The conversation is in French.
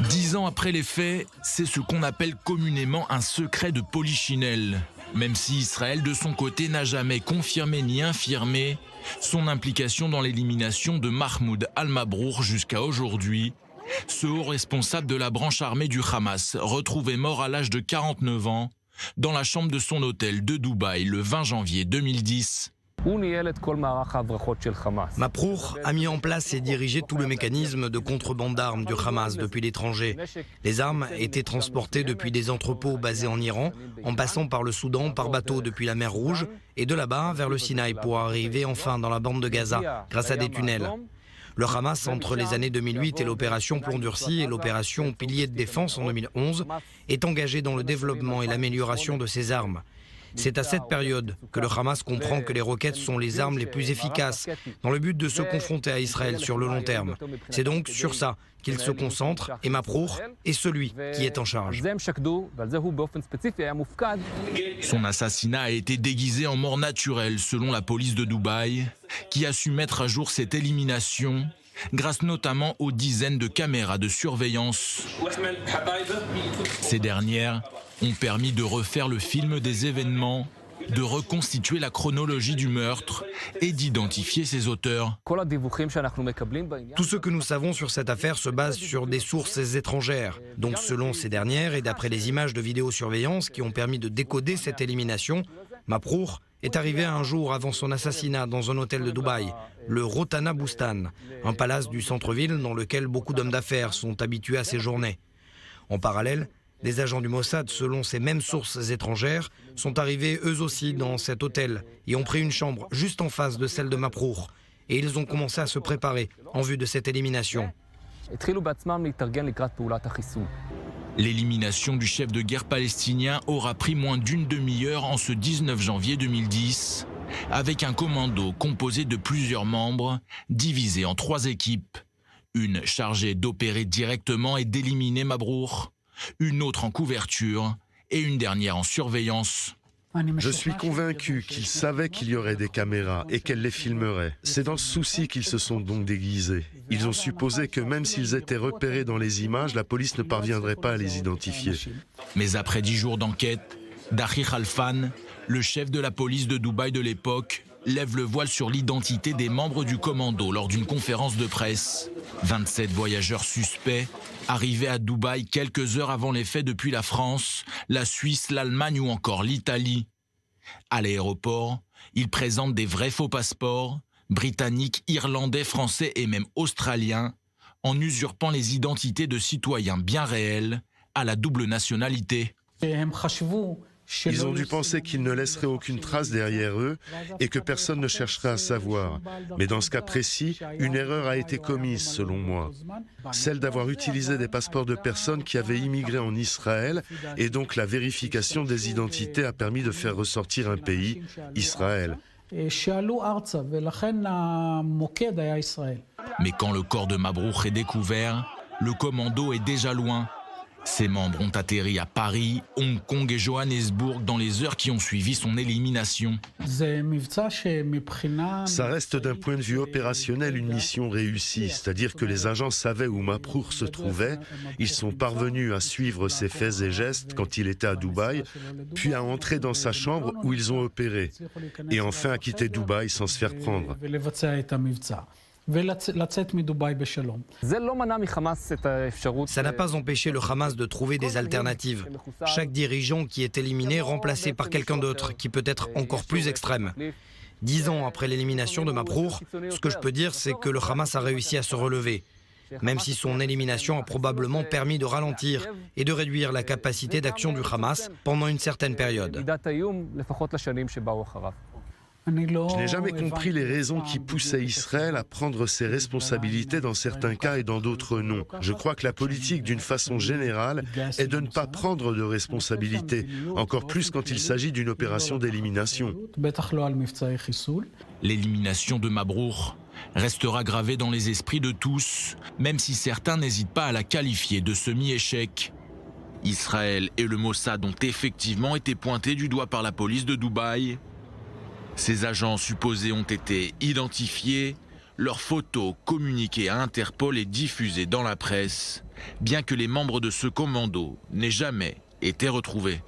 10 ans après les faits, c'est ce qu'on appelle communément un secret de polichinelle. Même si Israël, de son côté, n'a jamais confirmé ni infirmé son implication dans l'élimination de Mahmoud al-Mabrour jusqu'à aujourd'hui, ce haut responsable de la branche armée du Hamas, retrouvé mort à l'âge de 49 ans, dans la chambre de son hôtel de Dubaï le 20 janvier 2010. Mabrour a mis en place et dirigé tout le mécanisme de contrebande d'armes du Hamas depuis l'étranger. Les armes étaient transportées depuis des entrepôts basés en Iran, en passant par le Soudan par bateau depuis la mer Rouge et de là-bas vers le Sinaï pour arriver enfin dans la bande de Gaza grâce à des tunnels. Le Hamas, entre les années 2008 et l'opération Plomb Durci et l'opération Pilier de défense en 2011, est engagé dans le développement et l'amélioration de ces armes. C'est à cette période que le Hamas comprend que les roquettes sont les armes les plus efficaces dans le but de se confronter à Israël sur le long terme. C'est donc sur ça qu'il se concentre et Mabrour est celui qui est en charge. Son assassinat a été déguisé en mort naturelle selon la police de Dubaï, qui a su mettre à jour cette élimination grâce notamment aux dizaines de caméras de surveillance. Ces dernières ont permis de refaire le film des événements, de reconstituer la chronologie du meurtre et d'identifier ses auteurs. Tout ce que nous savons sur cette affaire se base sur des sources étrangères. Donc selon ces dernières et d'après les images de vidéosurveillance qui ont permis de décoder cette élimination, Mabrour est arrivé un jour avant son assassinat dans un hôtel de Dubaï, le Rotana Bustan, un palace du centre-ville dans lequel beaucoup d'hommes d'affaires sont habitués à séjourner. En parallèle, des agents du Mossad, selon ces mêmes sources étrangères, sont arrivés eux aussi dans cet hôtel et ont pris une chambre juste en face de celle de Mabrour. Et ils ont commencé à se préparer en vue de cette élimination. L'élimination du chef de guerre palestinien aura pris moins d'une demi-heure en ce 19 janvier 2010, avec un commando composé de plusieurs membres, divisé en 3 équipes. Une chargée d'opérer directement et d'éliminer Mabrour, une autre en couverture et une dernière en surveillance. Je suis convaincu qu'ils savaient qu'il y aurait des caméras et qu'elles les filmeraient. C'est dans ce souci qu'ils se sont donc déguisés. Ils ont supposé que même s'ils étaient repérés dans les images, la police ne parviendrait pas à les identifier. Mais après 10 jours d'enquête, Dahi Khalfan, le chef de la police de Dubaï de l'époque, lève le voile sur l'identité des membres du commando lors d'une conférence de presse. 27 voyageurs suspects arrivés à Dubaï quelques heures avant les faits depuis la France, la Suisse, l'Allemagne ou encore l'Italie. À l'aéroport, ils présentent des vrais faux passeports, britanniques, irlandais, français et même australiens, en usurpant les identités de citoyens bien réels à la double nationalité. Ils ont dû penser qu'ils ne laisseraient aucune trace derrière eux et que personne ne chercherait à savoir. Mais dans ce cas précis, une erreur a été commise selon moi. Celle d'avoir utilisé des passeports de personnes qui avaient immigré en Israël et donc la vérification des identités a permis de faire ressortir un pays, Israël. Mais quand le corps de Mabrour est découvert, le commando est déjà loin. Ses membres ont atterri à Paris, Hong Kong et Johannesburg dans les heures qui ont suivi son élimination. Ça reste d'un point de vue opérationnel une mission réussie, c'est-à-dire que les agents savaient où Mabrour se trouvait, ils sont parvenus à suivre ses faits et gestes quand il était à Dubaï, puis à entrer dans sa chambre où ils ont opéré, et enfin à quitter Dubaï sans se faire prendre. Ça n'a pas empêché le Hamas de trouver des alternatives. Chaque dirigeant qui est éliminé est remplacé par quelqu'un d'autre, qui peut être encore plus extrême. 10 ans après l'élimination de Mabrour, ce que je peux dire, c'est que le Hamas a réussi à se relever. Même si son élimination a probablement permis de ralentir et de réduire la capacité d'action du Hamas pendant une certaine période. Je n'ai jamais compris les raisons qui poussaient Israël à prendre ses responsabilités dans certains cas et dans d'autres non. Je crois que la politique, d'une façon générale, est de ne pas prendre de responsabilités, encore plus quand il s'agit d'une opération d'élimination. L'élimination de Mabrour restera gravée dans les esprits de tous, même si certains n'hésitent pas à la qualifier de semi-échec. Israël et le Mossad ont effectivement été pointés du doigt par la police de Dubaï. Ces agents supposés ont été identifiés, leurs photos communiquées à Interpol et diffusées dans la presse, bien que les membres de ce commando n'aient jamais été retrouvés.